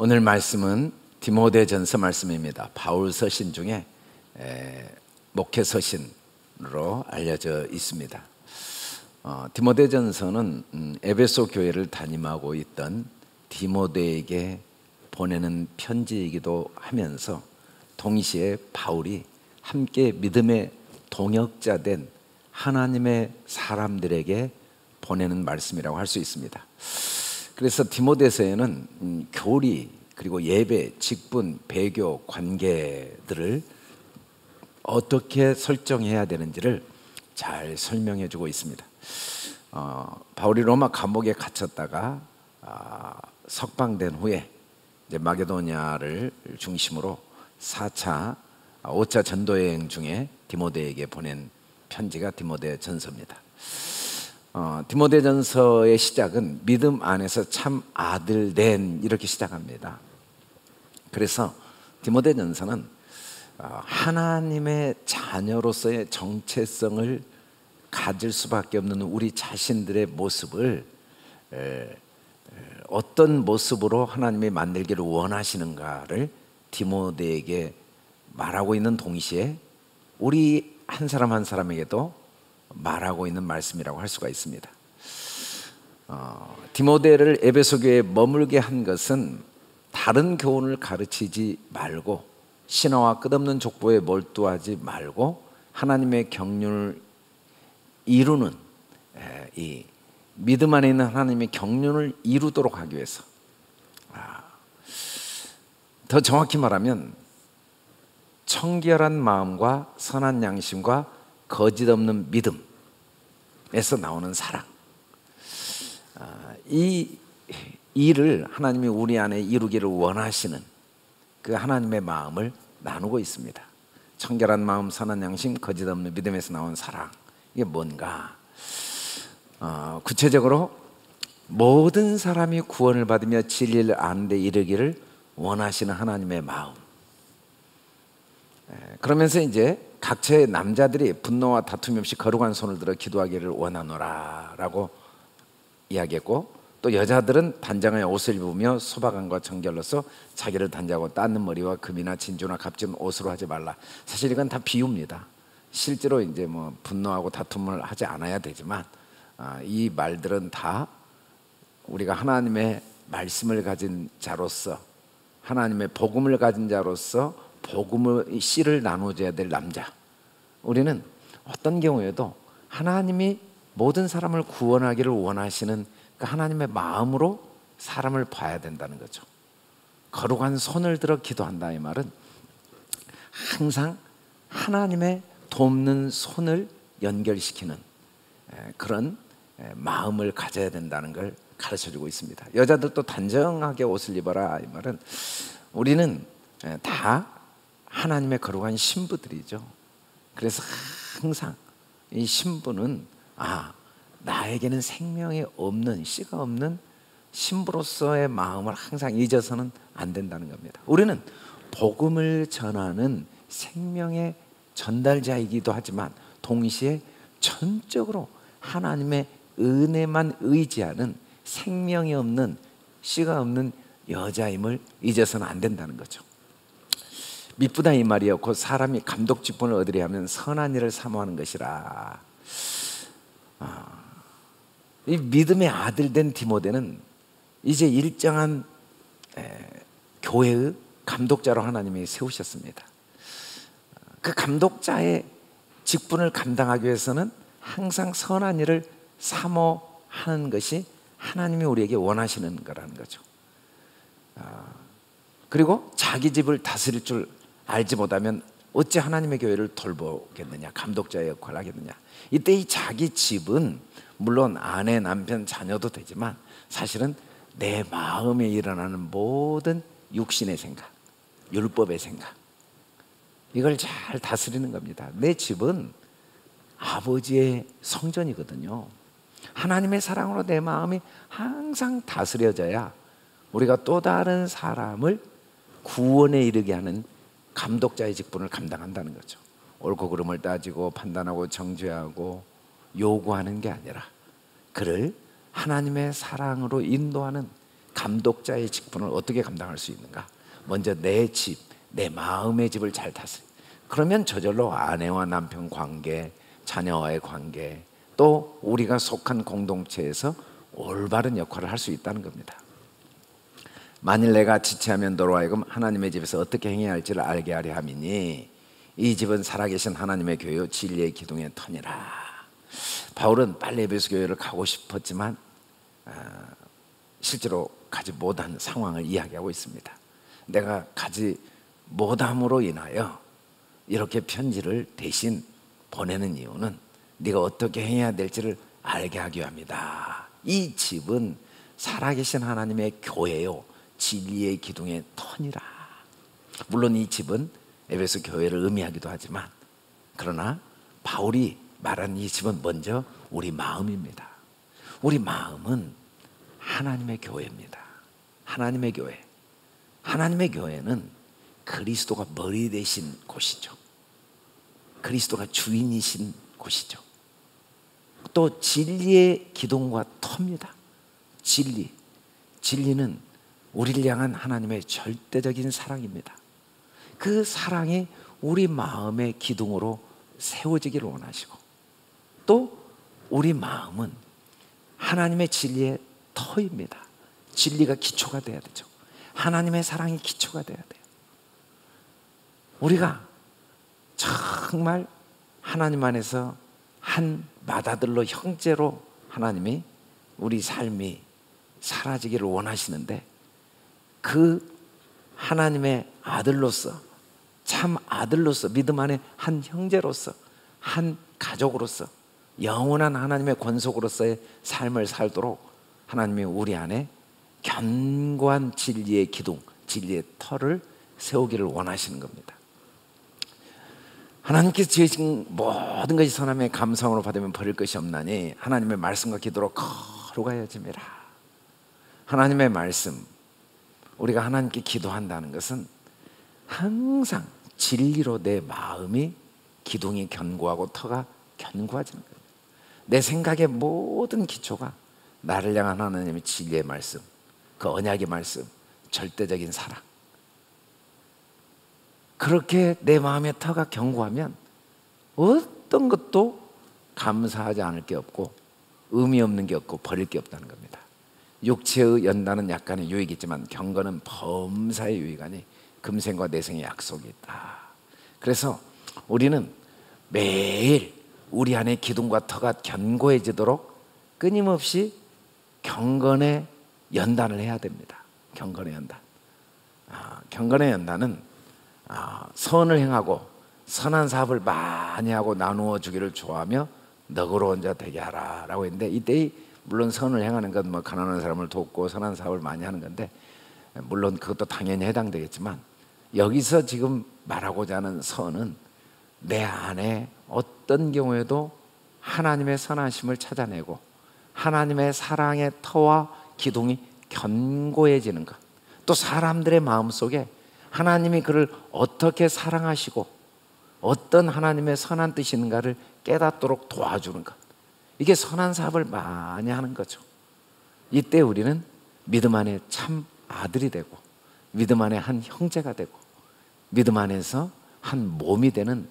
오늘 말씀은 디모데전서 말씀입니다. 바울 서신 중에 목회 서신으로 알려져 있습니다. 디모데전서는 에베소 교회를 담임하고 있던 디모데에게 보내는 편지이기도 하면서 동시에 바울이 함께 믿음의 동역자 된 하나님의 사람들에게 보내는 말씀이라고 할 수 있습니다. 그래서 디모데서에는 교리 그리고 예배, 직분, 배교, 관계들을 어떻게 설정해야 되는지를 잘 설명해 주고 있습니다. 바울이 로마 감옥에 갇혔다가 석방된 후에 이제 마게도냐를 중심으로 4차, 5차 전도여행 중에 디모데에게 보낸 편지가 디모데전서입니다. 디모데전서의 시작은 믿음 안에서 참 아들 된 이렇게 시작합니다. 그래서 디모데전서는 하나님의 자녀로서의 정체성을 가질 수밖에 없는 우리 자신들의 모습을 어떤 모습으로 하나님이 만들기를 원하시는가를 디모데에게 말하고 있는 동시에 우리 한 사람 한 사람에게도 말하고 있는 말씀이라고 할 수가 있습니다. 디모데를 에베소 교회에 머물게 한 것은 다른 교훈을 가르치지 말고 신화와 끝없는 족보에 몰두하지 말고 하나님의 경륜을 이루는 이 믿음 안에 있는 하나님의 경륜을 이루도록 하기 위해서, 더 정확히 말하면 청결한 마음과 선한 양심과 거짓 없는 믿음에서 나오는 사랑, 이 일을 하나님이 우리 안에 이루기를 원하시는 그 하나님의 마음을 나누고 있습니다. 청결한 마음, 선한 양심, 거짓 없는 믿음에서 나온 사랑, 이게 뭔가? 구체적으로 모든 사람이 구원을 받으며 진리를 아는 데 이르기를 원하시는 하나님의 마음. 그러면서 이제 각처의 남자들이 분노와 다툼이 없이 거룩한 손을 들어 기도하기를 원하노라 라고 이야기했고, 또 여자들은 단장의 옷을 입으며 소박함과 정결로서 자기를 단장하고 닦는 머리와 금이나 진주나 값진 옷으로 하지 말라. 사실 이건 다 비유입니다. 실제로 이제 뭐 분노하고 다툼을 하지 않아야 되지만 이 말들은 다 우리가 하나님의 말씀을 가진 자로서, 하나님의 복음을 가진 자로서 복음의 씨를 나눠줘야 될 남자, 우리는 어떤 경우에도 하나님이 모든 사람을 구원하기를 원하시는 그 하나님의 마음으로 사람을 봐야 된다는 거죠. 거룩한 손을 들어 기도한다, 이 말은 항상 하나님의 돕는 손을 연결시키는 그런 마음을 가져야 된다는 걸 가르쳐주고 있습니다. 여자들도 단정하게 옷을 입어라, 이 말은 우리는 다 하나님의 거룩한 신부들이죠. 그래서 항상 이 신부는 나에게는 생명이 없는, 씨가 없는 신부로서의 마음을 항상 잊어서는 안 된다는 겁니다. 우리는 복음을 전하는 생명의 전달자이기도 하지만 동시에 전적으로 하나님의 은혜만 의지하는 생명이 없는, 씨가 없는 여자임을 잊어서는 안 된다는 거죠. 미쁘다 이 말이요 곧 사람이 감독 직분을 얻으려 하면 선한 일을 사모하는 것이라. 이 믿음의 아들 된 디모데는 이제 일정한 교회의 감독자로 하나님이 세우셨습니다. 그 감독자의 직분을 감당하기 위해서는 항상 선한 일을 사모하는 것이 하나님이 우리에게 원하시는 거라는 거죠. 그리고 자기 집을 다스릴 줄 알지 못하면 어찌 하나님의 교회를 돌보겠느냐, 감독자의 역할을 하겠느냐. 이때 이 자기 집은 물론 아내, 남편, 자녀도 되지만 사실은 내 마음에 일어나는 모든 육신의 생각, 율법의 생각, 이걸 잘 다스리는 겁니다. 내 집은 아버지의 성전이거든요. 하나님의 사랑으로 내 마음이 항상 다스려져야 우리가 또 다른 사람을 구원에 이르게 하는 감독자의 직분을 감당한다는 거죠. 옳고 그름을 따지고 판단하고 정죄하고 요구하는 게 아니라 그를 하나님의 사랑으로 인도하는 감독자의 직분을 어떻게 감당할 수 있는가? 먼저 내 집, 내 마음의 집을 잘 다스려. 그러면 저절로 아내와 남편 관계, 자녀와의 관계, 또 우리가 속한 공동체에서 올바른 역할을 할 수 있다는 겁니다. 만일 내가 지체하면 너로 하여금 하나님의 집에서 어떻게 행해야 할지를 알게 하려 함이니 이 집은 살아계신 하나님의 교회요 진리의 기둥의 터니라. 바울은 빨리 에베소 교회를 가고 싶었지만 실제로 가지 못한 상황을 이야기하고 있습니다. 내가 가지 못함으로 인하여 이렇게 편지를 대신 보내는 이유는 네가 어떻게 해야 될지를 알게 하기 위함이다. 이 집은 살아계신 하나님의 교회요 진리의 기둥의 터니라. 물론 이 집은 에베소 교회를 의미하기도 하지만 그러나 바울이 말한 이 집은 먼저 우리 마음입니다. 우리 마음은 하나님의 교회입니다. 하나님의 교회. 하나님의 교회는 그리스도가 머리 되신 곳이죠. 그리스도가 주인이신 곳이죠. 또 진리의 기둥과 터입니다. 진리는 우리를 향한 하나님의 절대적인 사랑입니다. 그 사랑이 우리 마음의 기둥으로 세워지기를 원하시고 또 우리 마음은 하나님의 진리의 터입니다. 진리가 기초가 돼야 되죠. 하나님의 사랑이 기초가 돼야 돼요. 우리가 정말 하나님 안에서 한 맏아들로 형제로 하나님이 우리 삶이 사라지기를 원하시는데 그 하나님의 아들로서 참 아들로서 믿음 안에 한 형제로서 한 가족으로서 영원한 하나님의 권속으로서의 삶을 살도록 하나님이 우리 안에 견고한 진리의 기둥, 진리의 터를 세우기를 원하시는 겁니다. 하나님께서 지으신 모든 것이 선함의 감사함으로 받으면 버릴 것이 없나니 하나님의 말씀과 기도로 거룩하여 짐이라. 하나님의 말씀, 우리가 하나님께 기도한다는 것은 항상 진리로 내 마음이 기둥이 견고하고 터가 견고해지는 거예요. 내 생각의 모든 기초가 나를 향한 하나님의 진리의 말씀, 그 언약의 말씀, 절대적인 사랑. 그렇게 내 마음의 터가 견고하면 어떤 것도 감사하지 않을 게 없고 의미 없는 게 없고 버릴 게 없다는 겁니다. 육체의 연단은 약간의 유익이 있지만 경건은 범사의 유익하니 금생과 내생의 약속이 있다. 그래서 우리는 매일 우리 안에 기둥과 터가 견고해지도록 끊임없이 경건의 연단을 해야 됩니다. 경건의 연단. 경건의 연단은 선을 행하고 선한 사업을 많이 하고 나누어 주기를 좋아하며 너그러운 자 되게 하라 라고 했는데 이때 물론 선을 행하는 건 뭐 가난한 사람을 돕고 선한 사업을 많이 하는 건데 물론 그것도 당연히 해당되겠지만 여기서 지금 말하고자 하는 선은 내 안에 어떤 경우에도 하나님의 선하심을 찾아내고 하나님의 사랑의 터와 기둥이 견고해지는 것, 또 사람들의 마음속에 하나님이 그를 어떻게 사랑하시고 어떤 하나님의 선한 뜻이 있는가를 깨닫도록 도와주는 것, 이게 선한 사업을 많이 하는 거죠. 이때 우리는 믿음 안에 참 아들이 되고 믿음 안에 한 형제가 되고 믿음 안에서 한 몸이 되는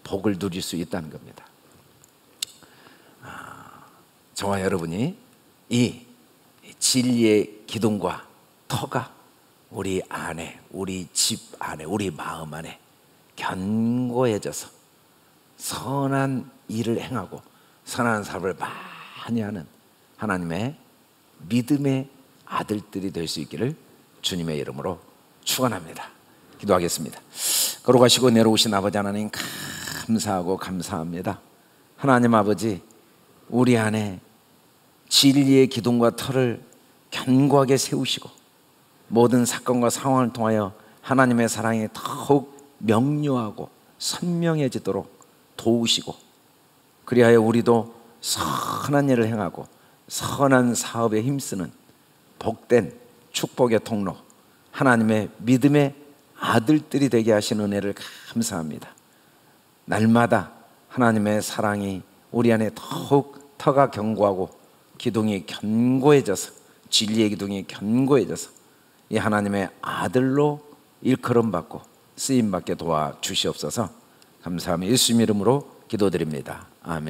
복을 누릴 수 있다는 겁니다. 저와 여러분이 이 진리의 기둥과 터가 우리 안에, 우리 집 안에, 우리 마음 안에 견고해져서 선한 일을 행하고 선한 사업을 많이 하는 하나님의 믿음의 아들들이 될 수 있기를 주님의 이름으로 축원합니다. 기도하겠습니다. 거룩하시고 내려오신 아버지 하나님, 감사하고 감사합니다. 하나님 아버지, 우리 안에 진리의 기둥과 터를 견고하게 세우시고 모든 사건과 상황을 통하여 하나님의 사랑이 더욱 명료하고 선명해지도록 도우시고, 그리하여 우리도 선한 일을 행하고 선한 사업에 힘쓰는 복된 축복의 통로, 하나님의 믿음의 아들들이 되게 하신 은혜를 감사합니다. 날마다 하나님의 사랑이 우리 안에 더욱 터가 견고하고 기둥이 견고해져서 진리의 기둥이 견고해져서 이 하나님의 아들로 일컬음받고 쓰임받게 도와주시옵소서. 감사하며 예수님 이름으로 기도드립니다. 아멘.